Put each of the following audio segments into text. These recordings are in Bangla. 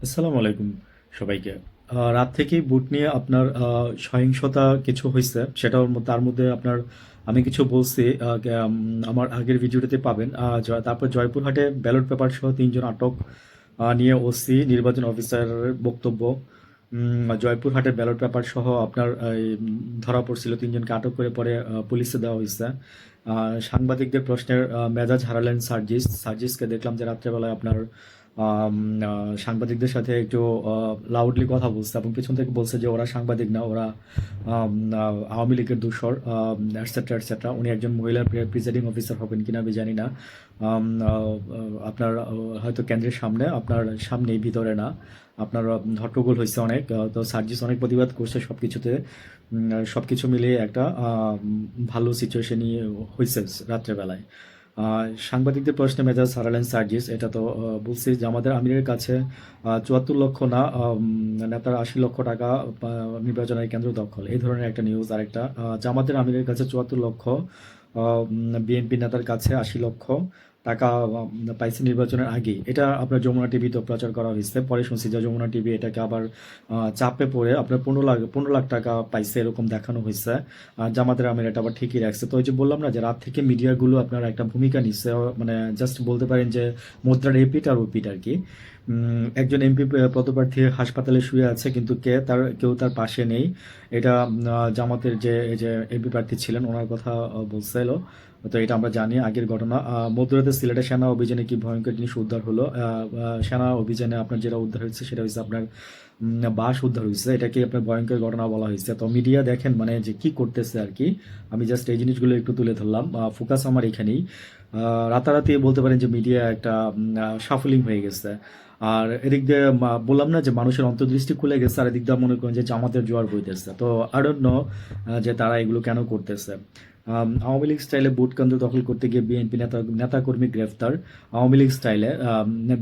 আসসালামু আলাইকুম সবাইকে। রাত থেকেই বুট নিয়ে আপনার সহিংসতা কিছু হইছে। সেটার তার মধ্যে আপনার আমি কিছু বলছি আমার আগের ভিডিওটাতে পাবেন। তারপর জয়পুরহাটে ব্যালট পেপার সহ ৩ জন আটক নিয়ে ওসি নির্বাচন অফিসারের বক্তব্য। জয়পুরহাটে ব্যালট পেপার সহ আপনার ধরা পড়ছিল ৩ জনকে আটক করে পরে পুলিশে দেওয়া হইছে। সাংবাদিকদের প্রশ্নের মেজাজ হারালেন সার্জিসকে দেখলাম যে রাত্রেবেলায় আপনার আম, সাংবাদিকদের সাথে একটু লাউডলি কথা বলছে এবং পিছন থেকে বলছে যে ওরা সাংবাদিক না, ওরা আওয়ামী লীগের দূষর, এটসেট্রা এটসেট্রা। উনি একজন মহিলা প্রিজাইডিং অফিসার হবেন কিনা আমি জানি না। আপনার হয়তো কেন্দ্রের সামনে, আপনার সামনেই, ভিতরে না। আপনার হট্টগোল হয়েছে অনেক। তো সার্জিস অনেক প্রতিবাদ করছে সব কিছুতে। সব কিছু মিলিয়ে একটা ভালো সিচুয়েশনই হয়েছে রাত্রেবেলায়। সাংবাদিকদের প্রশ্নে মেজাজ হারালেন সার্জিস। এটা তো বলছি যে আমাদের আমিরের কাছে ৭৪ লক্ষ না, নেতার ৮০ লক্ষ টাকা নির্বাচনের কেন্দ্র দখল, এই ধরনের একটা নিউজ। আরেকটা জামাতের আমিরের কাছে ৭৪ লক্ষ, বিএনপি নেতার কাছে ৮০ লক্ষ টাকা পাইছে নির্বাচনের আগেই। এটা আপনার যমুনা টিভিতে প্রচার করা হয়েছে। পরে শুনছি যে যমুনা টিভি এটাকে আবার চাপে পড়ে আপনার ১৫ লাখ টাকা পাইছে এরকম দেখানো হয়েছে। জামাতের আমির এটা আবার ঠিকই রাখছে। তো ওই যে বললাম না যে রাত থেকে মিডিয়াগুলো আপনার একটা ভূমিকা নিচ্ছে, মানে জাস্ট বলতে পারেন যে মুদ্রার এপিঠ আর ওপিঠ আর কি। একজন এমপি পদপ্রার্থী হাসপাতালে শুয়ে আছে, কিন্তু কেউ তার পাশে নেই। এটা জামাতের যে এমপি প্রার্থী ছিলেন ওনার কথা বলছিল। তো এটা আমরা জানি আগের ঘটনা। মধ্যরাতে সিলেটে সেনা অভিযানে কি ভয়ঙ্কর জিনিস উদ্ধার হলো। সেনা অভিযানে আপনার যেটা উদ্ধার হয়েছে সেটা হচ্ছে আপনার বাস উদ্ধার হয়েছে। এটাকে আপনার ভয়ঙ্কর ঘটনা বলা হয়েছে। তো মিডিয়া দেখেন মানে যে কি করতেছে আর কি। আমি জাস্ট এই জিনিসগুলো একটু তুলে ধরলাম। ফোকাস আমার এখানেই। রাতারাতি বলতে পারেন যে মিডিয়া একটা সাফলিং হয়ে গেছে। আর এদিক দিয়ে বললাম না যে মানুষের অন্তর্দৃষ্টি খুলে গেছে, আর এদিক দিয়ে মনে করেন যে জামাতের জোয়ার বইতেছে। তো আই ডোন্ট নো যে তারা এগুলো কেন করতেছে। আওয়ামী লীগ স্টাইলে ভোট কেন্দ্র দখল করতে গিয়ে বিএনপি নেতাকর্মী গ্রেফতার। আওয়ামী লীগ স্টাইলে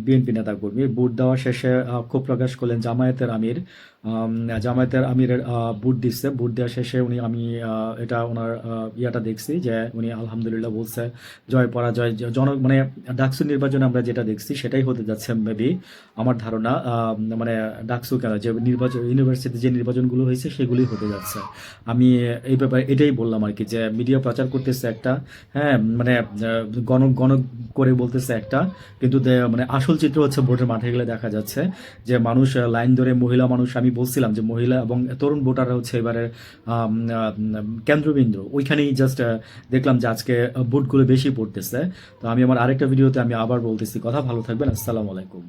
বিএনপি নেতাকর্মী ভোট দেওয়া শেষে ক্ষোভ প্রকাশ করলেন জামায়াতের আমির। আম, জামায়াতের আমিরের ভোট দিচ্ছে। ভোট দেওয়া শেষে আমি এটা ওনার ইয়াটা দেখছি যে উনি আলহামদুলিল্লাহ বলছে। জয় পরাজয় মানে ডাকসু নির্বাচনে আমরা যেটা দেখছি সেটাই হতে যাচ্ছে মেবি, আমার ধারণা। মানে ডাকসু কেন, যে নির্বাচন ইউনিভার্সিটি যে নির্বাচনগুলো হয়েছে সেগুলোই হতে যাচ্ছে। আমি এই ব্যাপারে এটাই বললাম আর কি, যে মিডিয়া প্রচার করতেছে একটা, হ্যাঁ, মানে গণক গণক করে বলতেছে একটা, কিন্তু মানে আসল চিত্র হচ্ছে ভোটের মাঠে গেলে দেখা যাচ্ছে যে মানুষ লাইন ধরে, মহিলা মানুষ, আমি বলছিলাম যে মহিলা এবং তরুণ ভোটাররা হচ্ছে এবারে কেন্দ্রবিন্দু। ওইখানেই জাস্ট দেখলাম যে আজকে ভোটগুলো বেশি পড়তেছে। তো আমি আমার আরেকটা ভিডিওতে আমি আবার বলতেছি কথা। ভালো থাকবেন। আসসালামু আলাইকুম।